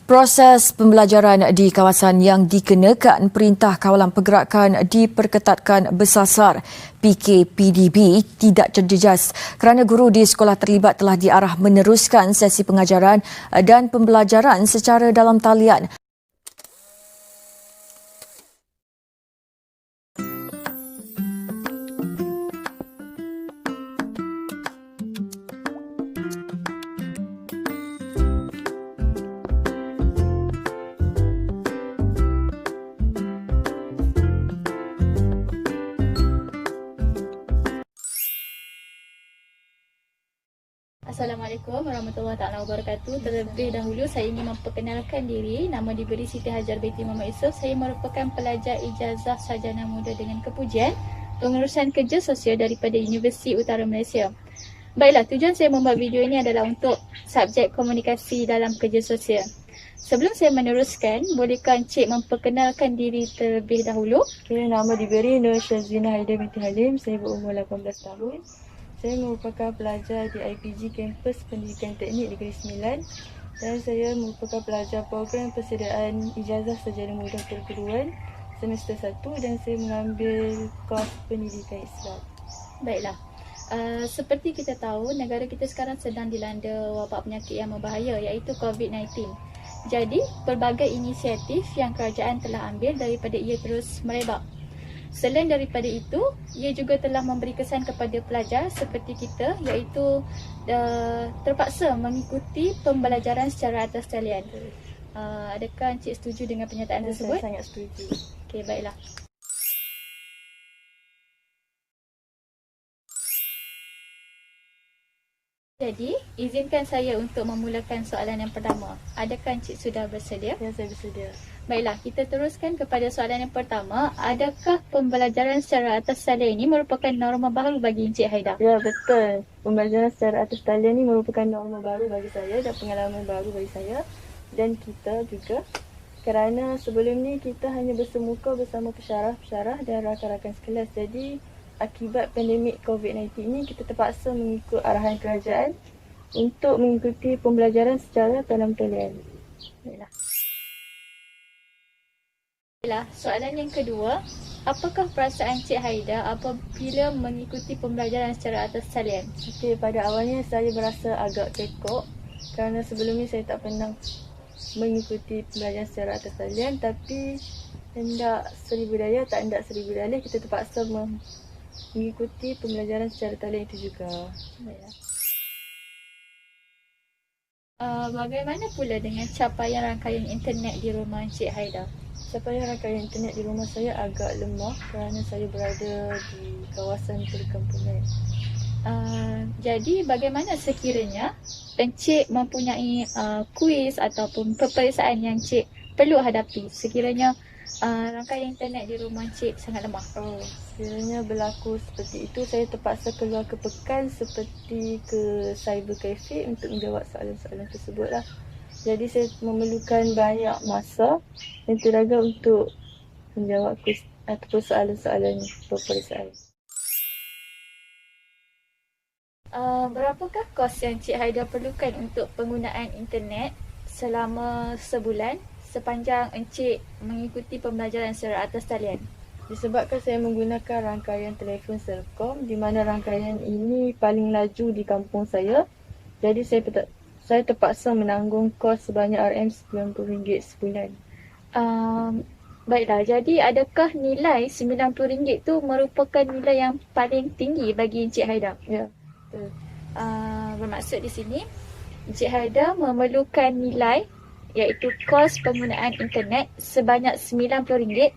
Proses pembelajaran di kawasan yang dikenakan Perintah Kawalan Pergerakan diperketatkan bersasar. PKPDB tidak terjejas kerana guru di sekolah terlibat telah diarah meneruskan sesi pengajaran dan pembelajaran secara dalam talian. Assalamualaikum warahmatullahi taala wabarakatuh. Terlebih dahulu saya ingin memperkenalkan diri. Nama diberi Siti Hajar binti Muhammad Yusof. Saya merupakan pelajar ijazah sarjana muda dengan kepujian pengurusan kerja sosial daripada Universiti Utara Malaysia. Baiklah, tujuan saya membuat video ini adalah untuk subjek komunikasi dalam kerja sosial. Sebelum saya meneruskan, bolehkah Encik memperkenalkan diri terlebih dahulu? Nama diberi Nur Syazina Haida binti Halim. Saya berumur 18 tahun. Saya merupakan pelajar di IPG Kampus Pendidikan Teknik Negeri Sembilan dan saya merupakan pelajar program persediaan ijazah sarjana muda perguruan semester 1 dan saya mengambil kos pendidikan Islam. Baiklah. Seperti kita tahu, negara kita sekarang sedang dilanda wabak penyakit yang berbahaya iaitu COVID-19. Jadi, pelbagai inisiatif yang kerajaan telah ambil daripada ia terus merebak. Selain daripada itu, ia juga telah memberi kesan kepada pelajar seperti kita iaitu terpaksa mengikuti pembelajaran secara atas talian. Adakah Encik setuju dengan pernyataan tersebut? Saya sangat setuju. Okey, baiklah. Jadi, izinkan saya untuk memulakan soalan yang pertama. Adakah Encik sudah bersedia? Ya, saya bersedia. Baiklah, kita teruskan kepada soalan yang pertama. Adakah pembelajaran secara atas talian ini merupakan norma baru bagi Encik Haida? Ya, betul. Pembelajaran secara atas talian ini merupakan norma baru bagi saya dan pengalaman baru bagi saya dan kita juga. Kerana sebelum ni kita hanya bersemuka bersama pensyarah-pensyarah dan rakan-rakan sekelas. Jadi, akibat pandemik COVID-19 ini kita terpaksa mengikut arahan kerajaan untuk mengikuti pembelajaran secara dalam talian. Baiklah. Soalan yang kedua, apakah perasaan Cik Haida apabila mengikuti pembelajaran secara atas talian? Okey, pada awalnya saya berasa agak kekok kerana sebelum ni saya tak pernah mengikuti pembelajaran secara atas talian, tapi hendak seribu daya tak hendak seribu dalih kita terpaksa mengikuti pembelajaran secara talian itu juga. Baiklah. Bagaimana pula dengan capaian rangkaian internet di rumah Encik Haida? Capaian rangkaian internet di rumah saya agak lemah kerana saya berada di kawasan perkampungan. Jadi bagaimana sekiranya Encik mempunyai kuis ataupun peperiksaan yang Encik perlu hadapi sekiranya rangkaian internet di rumah Encik sangat lemah? Sekiranya berlaku seperti itu, saya terpaksa keluar ke pekan seperti ke cyber cafe untuk menjawab soalan-soalan tersebut lah. Jadi saya memerlukan banyak masa dan tenaga untuk menjawab kuis ataupun soalan-soalan peperiksaan. Berapakah kos yang Cik Haida perlukan untuk penggunaan internet selama sebulan sepanjang Encik mengikuti pembelajaran secara atas talian? Disebabkan saya menggunakan rangkaian telefon Celcom di mana rangkaian ini paling laju di kampung saya. Jadi saya terpaksa menanggung kos sebanyak RM90 sebulan. Baiklah, jadi adakah nilai RM90 tu merupakan nilai yang paling tinggi bagi Encik Haida? Ya, betul. Bermaksud di sini, Encik Haida memerlukan nilai iaitu kos penggunaan internet sebanyak RM90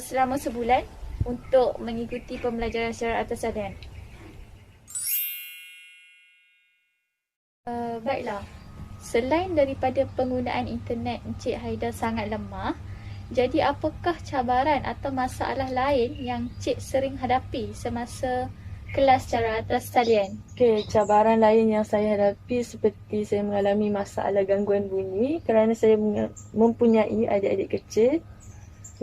selama sebulan untuk mengikuti pembelajaran secara atas talian. Baiklah, selain daripada penggunaan internet Encik Haida sangat lemah, jadi apakah cabaran atau masalah lain yang Encik sering hadapi semasa kelas secara atas talian? Okey, cabaran lain yang saya hadapi seperti saya mengalami masalah gangguan bunyi kerana saya mempunyai adik-adik kecil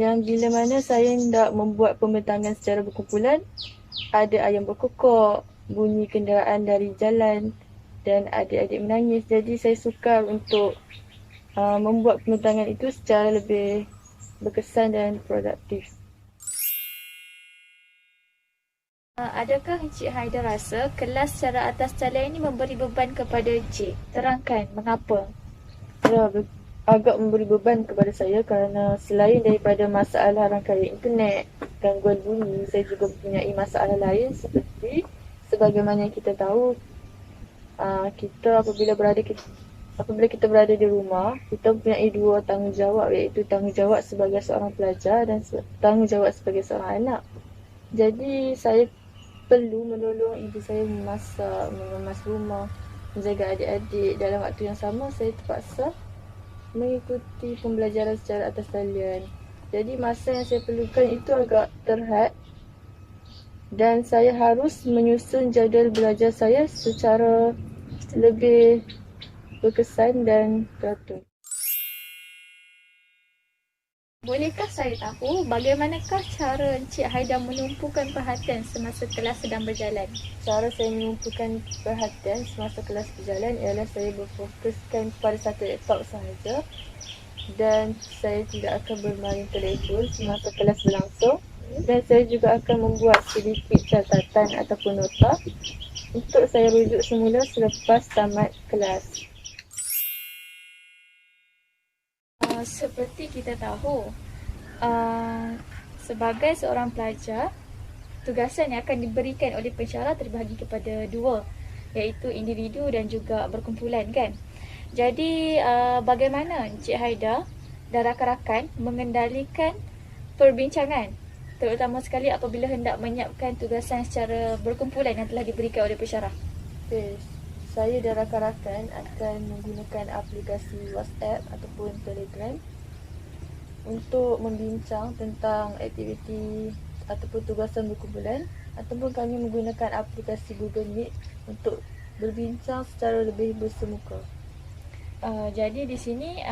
yang bila mana saya hendak membuat pembentangan secara berkumpulan, ada ayam berkokok, bunyi kenderaan dari jalan dan adik-adik menangis. Jadi saya sukar untuk membuat pembintangan itu secara lebih berkesan dan produktif. Adakah Encik Haida rasa kelas secara atas talian ini memberi beban kepada Encik? Terangkan mengapa? Ya, agak memberi beban kepada saya kerana selain daripada masalah rangkaian internet, gangguan bunyi, saya juga mempunyai masalah lain seperti sebagaimana kita tahu, kita apabila kita berada di rumah, kita mempunyai dua tanggungjawab, iaitu tanggungjawab sebagai seorang pelajar dan tanggungjawab sebagai seorang anak. Jadi saya perlu menolong ibu saya memasak, mengemas rumah, menjaga adik-adik. Dalam waktu yang sama, saya terpaksa mengikuti pembelajaran secara atas talian. Jadi masa yang saya perlukan itu agak terhad dan saya harus menyusun jadual belajar saya secara lebih berkesan dan teratur. Bolehkah saya tahu bagaimanakah cara Encik Haida menumpukan perhatian semasa kelas sedang berjalan? Cara saya menumpukan perhatian semasa kelas berjalan ialah saya berfokuskan pada satu laptop sahaja dan saya tidak akan bermain telefon semasa kelas berlangsung, dan saya juga akan membuat sedikit catatan ataupun nota untuk saya rujuk semula selepas tamat kelas. Seperti kita tahu, sebagai seorang pelajar, tugasan yang akan diberikan oleh pensyarah terbahagi kepada dua, iaitu individu dan juga berkumpulan, kan? Jadi, bagaimana Encik Haida dan rakan-rakan mengendalikan perbincangan, terutama sekali apabila hendak menyiapkan tugasan secara berkumpulan yang telah diberikan oleh pensyarah? Okay. Saya dan rakan-rakan akan menggunakan aplikasi WhatsApp ataupun Telegram untuk membincang tentang aktiviti ataupun tugasan berkumpulan, ataupun kami menggunakan aplikasi Google Meet untuk berbincang secara lebih bersemuka. Jadi di sini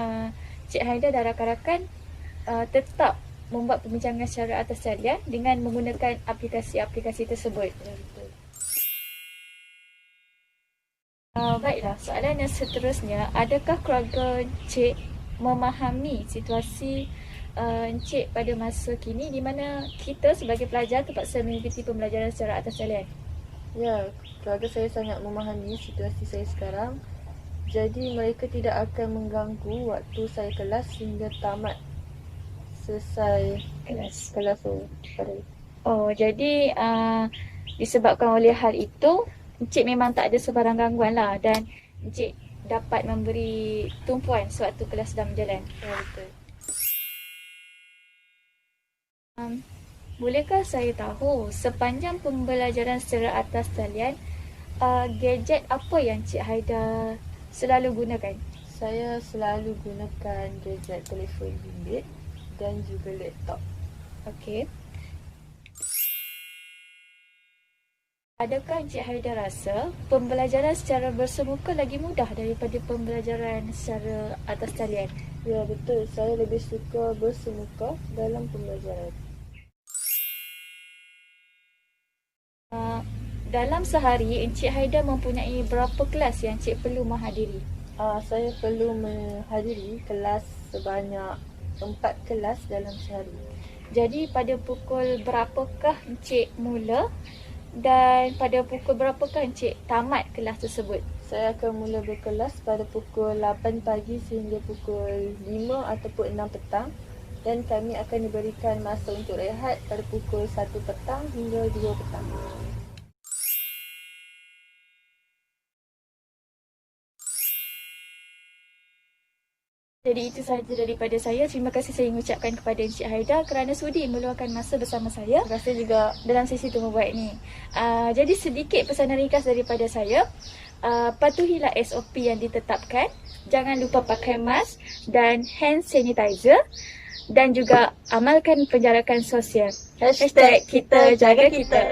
Cik Haida dan rakan-rakan tetap membuat perbincangan secara atas talian dengan menggunakan aplikasi-aplikasi tersebut. Ya, betul. Baiklah, soalan yang seterusnya, adakah keluarga Encik memahami situasi Encik pada masa kini di mana kita sebagai pelajar terpaksa mengikuti pembelajaran secara atas talian? Ya, keluarga saya sangat memahami situasi saya sekarang. Jadi mereka tidak akan mengganggu waktu saya kelas hingga tamat selesai kelas. Jadi disebabkan oleh hal itu, Encik memang tak ada sebarang gangguan lah, dan Encik dapat memberi tumpuan sewaktu kelas sedang berjalan. Ya, betul. Bolehkah saya tahu sepanjang pembelajaran secara atas talian, gadget apa yang Encik Haida selalu gunakan? Saya selalu gunakan gadget telefon bimbit dan juga laptop. Okey. Adakah Encik Haida rasa pembelajaran secara bersemuka lagi mudah daripada pembelajaran secara atas talian? Ya, betul. Saya lebih suka bersemuka dalam pembelajaran. Dalam sehari, Encik Haida mempunyai berapa kelas yang Encik perlu menghadiri? Saya perlu menghadiri kelas sebanyak 4 kelas dalam sehari. Jadi pada pukul berapakah Encik mula dan pada pukul berapakah Encik tamat kelas tersebut? Saya akan mula berkelas pada pukul 8 pagi sehingga pukul 5 ataupun 6 petang, dan kami akan diberikan masa untuk rehat pada pukul 1 petang hingga 2 petang. Jadi itu sahaja daripada saya. Terima kasih saya mengucapkan kepada Encik Haida kerana sudi meluangkan masa bersama saya. Terima kasih juga dalam sesi temu baik ni. Jadi sedikit pesanan ringkas daripada saya. Patuhilah SOP yang ditetapkan. Jangan lupa pakai mask dan hand sanitizer. Dan juga amalkan penjarakan sosial. #kita jaga kita.